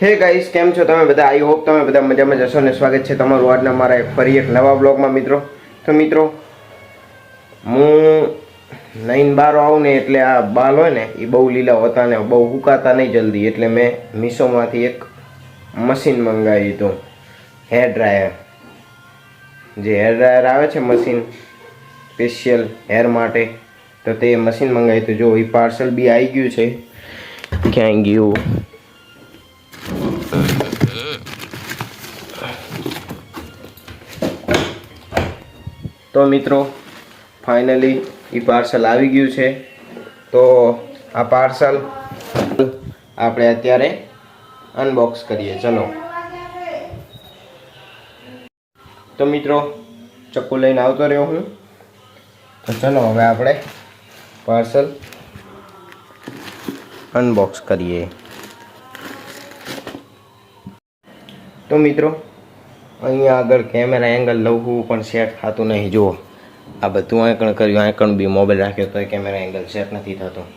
હે ગાઈસ, કેમ છો તમે બધા? આઈ હોપ તમે બધા મજામાં જશો ને સ્વાગત છે તમારું આજના મારા ફરી એક નવા બ્લોગમાં મિત્રો. તો મિત્રો, હું નઈને બાર આવું ને એટલે આ બાલ હોય ને એ બહુ લીલા હોતા ને બહુ હુકાતા નહીં જલ્દી, એટલે મેં મીશોમાંથી એક મશીન મંગાવ્યું હતું, હેર ડ્રાયર. જે હેર ડ્રાયર આવે છે મશીન સ્પેશિયલ હેર માટે, તો તે મશીન મંગાવ્યું હતું. જો એ પાર્સલ બી આવી ગયું છે. ક્યાં ગયું? તો મિત્રો, ફાઇનલી એ પાર્સલ આવી ગયું છે. તો આ પાર્સલ આપણે અત્યારે અનબોક્સ કરીએ. ચલો. તો મિત્રો, ચક્કુ લઈને આવતો રહ્યો હું. તો ચલો હવે આપણે પાર્સલ અનબોક્સ કરીએ. તો મિત્રો, અહીંયા આગળ કેમેરા એંગલ લઉં પણ સેટ થતું નહીં. જુઓ, આ બધું આંકણ કર્યું, આંકણ બી મોબાઈલ રાખ્યો તો કેમેરા એંગલ સેટ નથી થતું.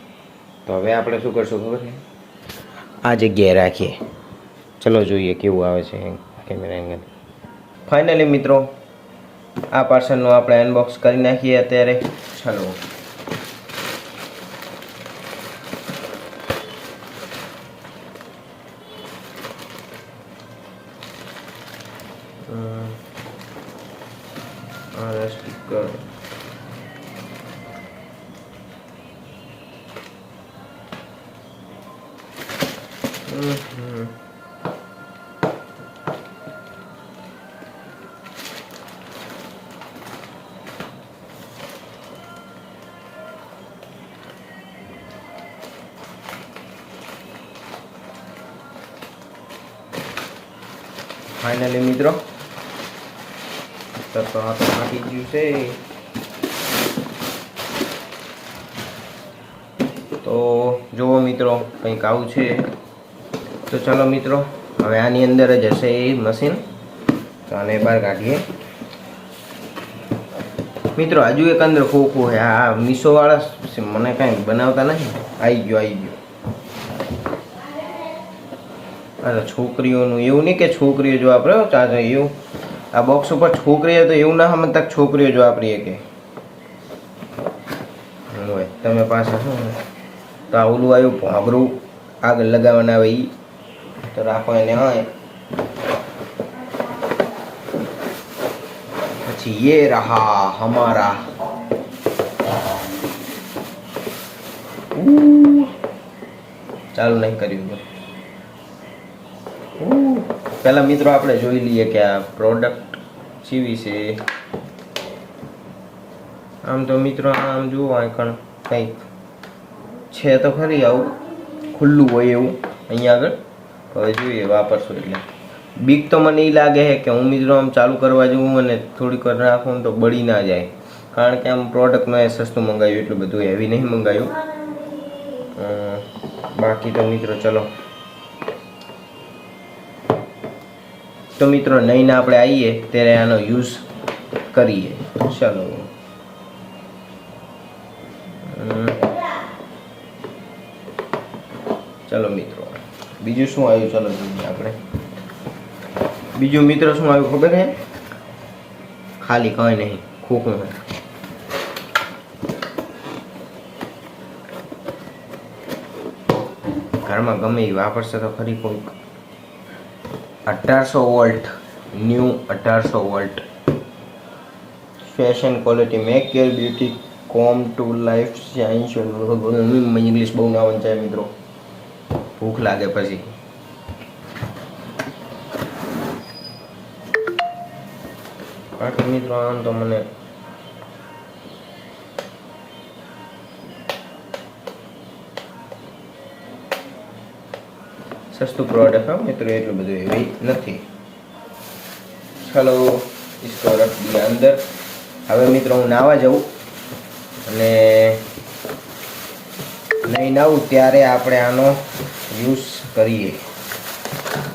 તો હવે આપણે શું કરશું ખબર છે? આ જગ્યાએ રાખીએ. ચલો જોઈએ કેવું આવે છે કેમેરા એંગલ. ફાઇનલી મિત્રો, આ પાર્સલનું આપણે અનબોક્સ કરી નાખીએ અત્યારે. ચલો. સ્ટીકર ફાઇનલી મિત્રો, તો આ તો ફાટી ગયું છે. તો જુઓ મિત્રો, કંઈક આવું છે. તો ચલો મિત્રો, હવે આની અંદર જ હશે એ મશીન. તો આને બહાર કાઢીએ. મિત્રો, હજુ એક અંદર ખોખું છે. આ મીશોવાળા મને કાંઈ બનાવતા નથી. આવી ગયો. અરે છોકરીઓનું એવું નહીં કે છોકરીઓ જો આપણે ચાચા એવું આ બોક્સ ઉપર છોકરીઓ તો એવું ના સમજતા છોકરીઓ જો આપણી કે હોય તમે પાસે શું તો આ ઓલું આવ્યું ભાગરું આગળ લગાવવાના આવે એ તો રાખો એને. હોય પછી ये रहा हमारा ચાલુ નહીં કર્યું. પહેલાં મિત્રો આપણે જોઈ લઈએ કે આ પ્રોડક્ટ કેવી છે. આમ તો મિત્રો આમ જુઓ આંકણ કંઈક છે તો ખરી, આવું ખુલ્લું હોય એવું અહીંયા આગળ. હવે જોઈએ વાપરશું એટલે બીક તો મને એ લાગે છે કે હું મિત્રો આમ ચાલુ કરવા જવું અને થોડીક વાર રાખું તો બળી ના જાય. કારણ કે આમ પ્રોડક્ટ મેં સસ્તું મંગાવ્યું, એટલું બધું હેવી નહીં મંગાવ્યું. બાકી તો મિત્રો ચલો. તો મિત્રો, નહીં આપણે આવીએ ત્યારે આનો યુઝ કરીએ. ચાલો. ચલો મિત્રો, બીજું શું આવ્યું? ચલો જોઈએ આપણે. બીજું મિત્રો શું આવ્યું ખબર છે? ખાલી કંઈ નહીં, ખોખું છે. ઘરમાં ગમે એ વાપરશે તો ખરી કોઈક. 1800 volt, new 1800 volt fashion quality make your beauty કોમ ટુ લાઈફ સાયન્સ. ઇંગ્લિશ બહુ ના વંચાય મિત્રો, ભૂખ લાગે પછી. બાકી મિત્રો આમ તો મને સસ્તું પ્રોડક્ટ હા મિત્રો, એટલું બધું એવી નથી. ચલો इसको रख दिया અંદર. હવે મિત્રો હું નાવા જાઉં અને નહીં નાવું ત્યારે આપણે આનો યુઝ કરીએ.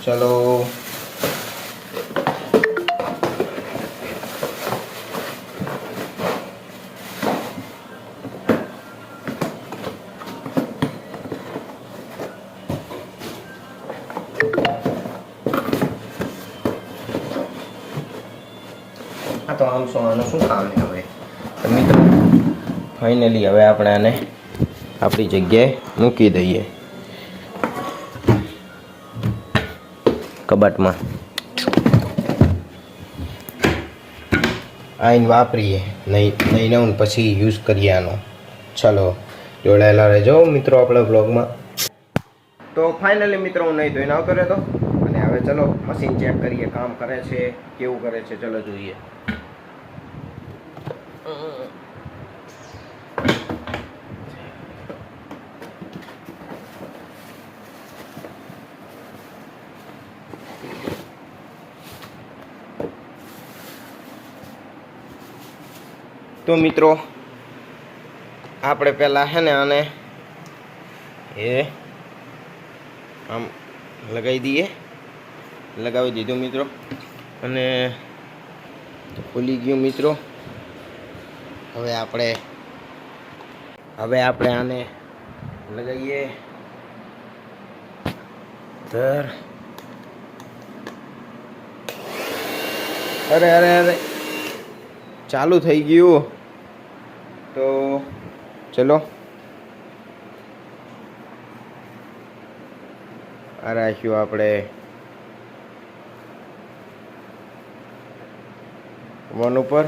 ચલો. તો આમ શું આનું શું કામ છે હવે. તો મિત્રો ફાઇનલી હવે આપણે આને આપણી જગ્યાએ મૂકી દઈએ કબાટમાં. આઈને વાપરીએ નહીં નવું પછી યુઝ કરીએ આનો. ચાલો જોડાયેલા રહેજો મિત્રો આપણા બ્લોગમાં. તો ફાઇનલી મિત્રો હું નહીં ધોઈને આવતો રહેતો અને હવે ચલો મશીન ચેક કરીએ કામ કરે છે કેવું કરે છે. ચલો જોઈએ. તો મિત્રો આપણે પહેલાં છે ને આને આમ લગાવી દઈએ. લગાવી દીધું મિત્રો અને ખુલી ગયું મિત્રો. હવે આપણે આને લગાવીએ. અરે અરે અરે ચાલુ થઈ ગયું. તો ચલો આ રાખ્યું આપણે 1 ઉપર.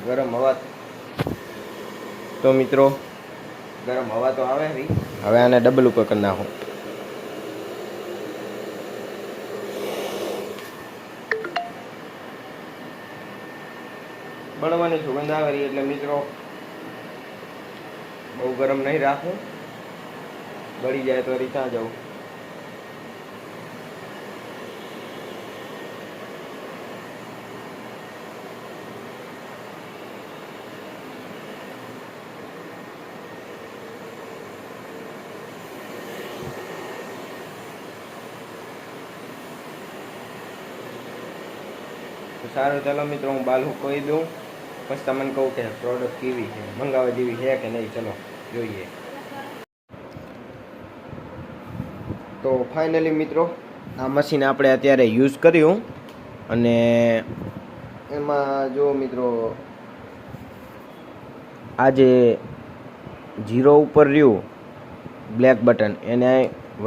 ગરમ હવા તો મિત્રો ગરમ હવા તો આવે. હવે આને ડબલ ઉપર કરી નાખો. બળવાની સુગંધ આવે એટલે મિત્રો બહુ ગરમ નહીં રાખવું, બળી જાય તો રીતા જવું. સારું ચાલો મિત્રો હું બાલ કહી દઉં પછી તમને કહું કે પ્રોડક્ટ કેવી છે, મંગાવવા જેવી છે કે નહીં. ચલો જોઈએ. તો ફાઇનલી મિત્રો આ મશીન આપણે અત્યારે યુઝ કર્યું અને એમાં જો મિત્રો આ જે 0 ઉપર રહ્યું બ્લેક બટન એને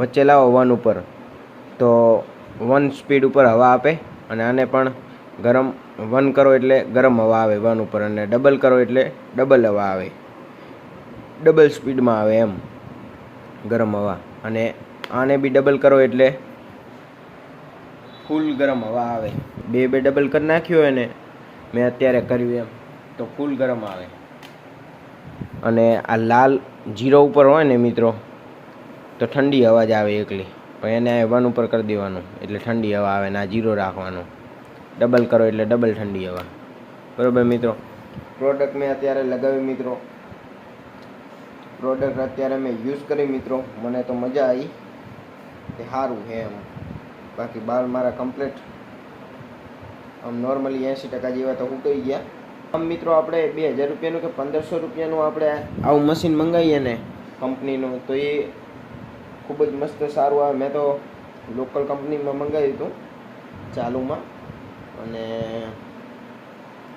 વચ્ચે લાવો 1 ઉપર તો 1 સ્પીડ ઉપર હવા આપે અને આને પણ ગરમ 1 કરો એટલે ગરમ હવા આવે 1 ઉપર અને ડબલ કરો એટલે ડબલ હવા આવે, ડબલ સ્પીડમાં આવે એમ ગરમ હવા. અને આને બી ડબલ કરો એટલે ફૂલ ગરમ હવા આવે. બે ડબલ કરી નાખ્યું હોય ને મેં અત્યારે કર્યું એમ તો ફૂલ ગરમ આવે. અને આ લાલ 0 ઉપર હોય ને મિત્રો તો ઠંડી હવા જ આવે એકલી, પણ એને 1 ઉપર કરી દેવાનું એટલે ઠંડી હવા આવે ને આ 0 રાખવાનું. ડબલ કરો એટલે ડબલ ઠંડી હવા. બરાબર મિત્રો. પ્રોડક્ટ મેં અત્યારે લગાવી મિત્રો, પ્રોડક્ટ અત્યારે મેં યુઝ કરી મિત્રો. મને તો મજા આવી કે સારું છે એમ. બાકી બાલ મારા કમ્પ્લીટ આમ નોર્મલી 80% જેવા તો ઉકળી ગયા. આમ મિત્રો આપણે 2000 રૂપિયાનું કે 1500 રૂપિયાનું આપણે આવું મશીન મંગાવીએ ને કંપનીનું તો એ ખૂબ જ મસ્ત સારું આવે. મેં તો લોકલ કંપનીમાં મંગાવ્યું હતું ચાલુમાં અને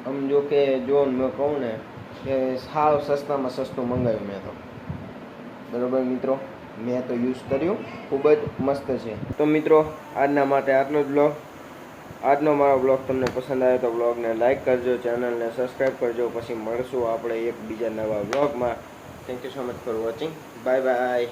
આમ જો કે જો મેં કહું ને કે સાવ સસ્તામાં સસ્તું મંગાવ્યું મેં તો. બરાબર મિત્રો, મેં તો યુઝ કર્યું, ખૂબ જ મસ્ત છે. તો મિત્રો આજના માટે આટલો જ બ્લોગ. આજનો મારો બ્લોગ તમને પસંદ આવે તો બ્લોગને લાઇક કરજો, ચેનલને સબસ્ક્રાઈબ કરજો. પછી મળશું આપણે એક બીજા નવા બ્લોગમાં. Thank you so much for watching. Bye bye.